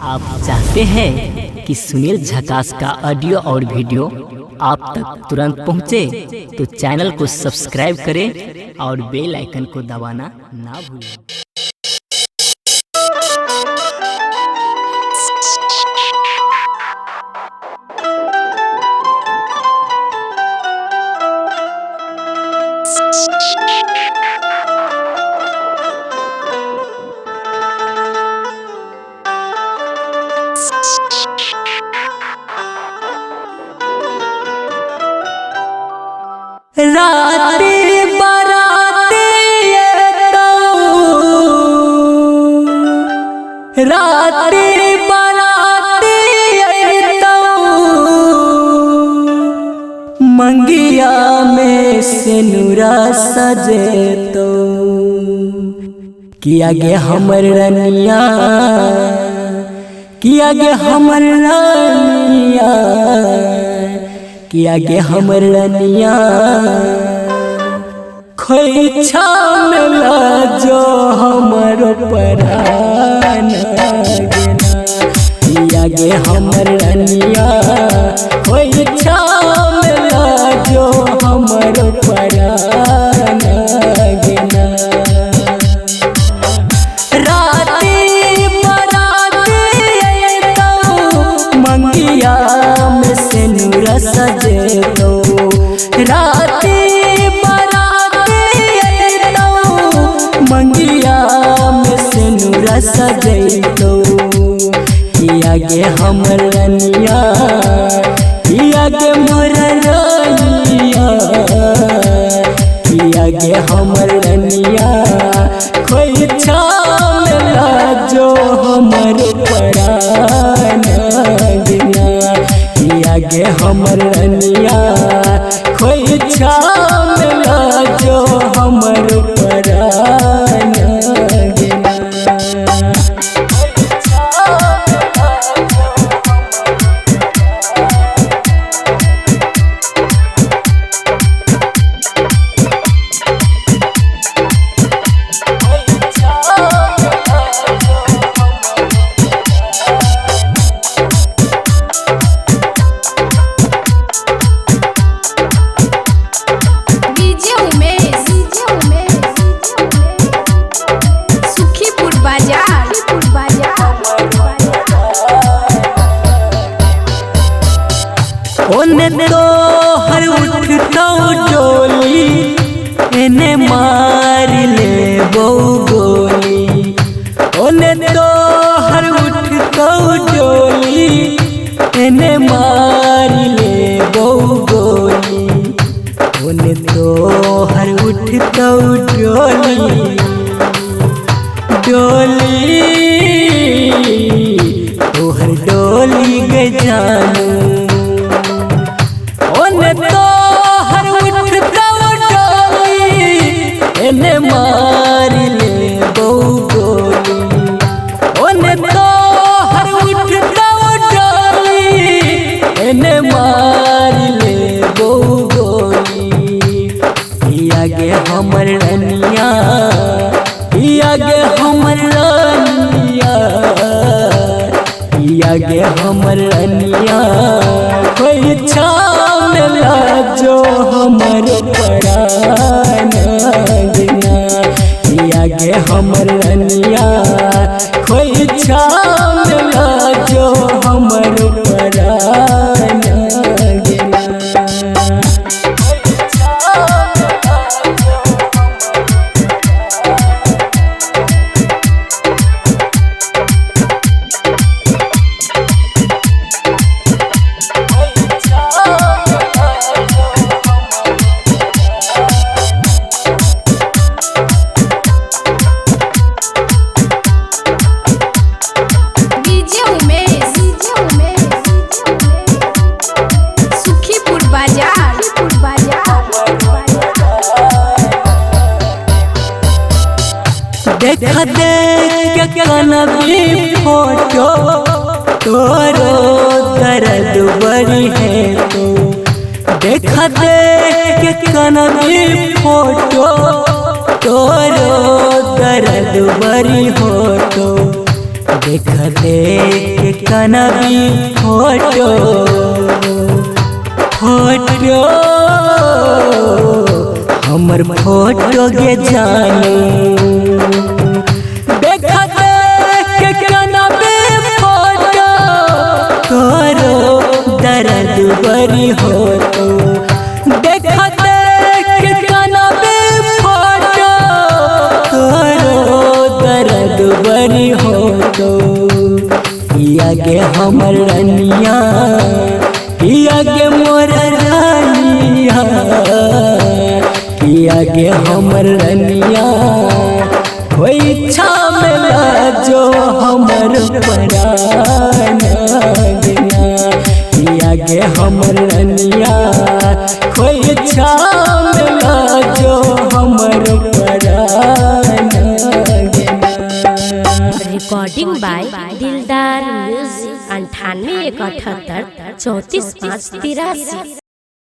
आप चाहते हैं कि सुनील झकास का ऑडियो और वीडियो आप तक तुरंत पहुंचे, तो चैनल को सब्सक्राइब करें और बेल आइकन को दबाना ना भूलें। राती बराती राती बराती मंगिया में सिनुरा सजे तो किया गे हमर रनिया, किया गे हमर रनिया, किया गे हमर रनिया, खोइछा मिला जो हमरो परान गेना। किया गे हमर रनिया, खोइछा मिला जो हमरो परान गेना। राती बराती मंगिया में सिनुरा सजे तो, राती बराती मंगिया में सिनुरा सजे तो, किया गे हमर रनिया, किया गे मोर रनिया, किया गे हमर रनिया, खोइछा मिला जो हमर परान गेना। किया गे हमर रनिया, खोइछा मिला जो हमर परान गेना। ओने तो हर उठता डोली, एने मार ले बो गोली। ओने तो हर उठता डोली, एने मार ले बो गोली। ओने तो हर उठता डोली, डोली तो हर डोली गे जानू। ओने तो हर उठता डोली, एने मार ले बो गोली। ओने तो हर उठता डोली, एने मार ले बो गोली। किया गे हमर रनिया, किया गे हमर रनिया, किया गे हमर रनिया, खोइछा मिला जो हमर परान गेना। किया गे हमर रनिया, खोइछा मिला जो हमर परान गेना। देखा देख के कनवी फोटो, तोरो दर्द बड़ी है तो। देखा देख के कनवी फोटो, तोरो दर्द बड़ी हो तो। देख दे कनबी फोटो फोटो हमर फोटो के जानू देख दे कनबी फोटो तोरो दर्द बरी हो तो देख दे कनबी फोटो तोरो दर्द बरी हो तो पिया गे हमर रनिया पिया गे मोर रानिया पिया गे हमर रनिया कोई इच्छा मिला जो हमर पराना पिया गे हमर रनिया कोई इच्छा मिला जो हमर पराना। रिकॉर्डिंग बाय दिलदार म्यूजिक 98 178 34 5 83।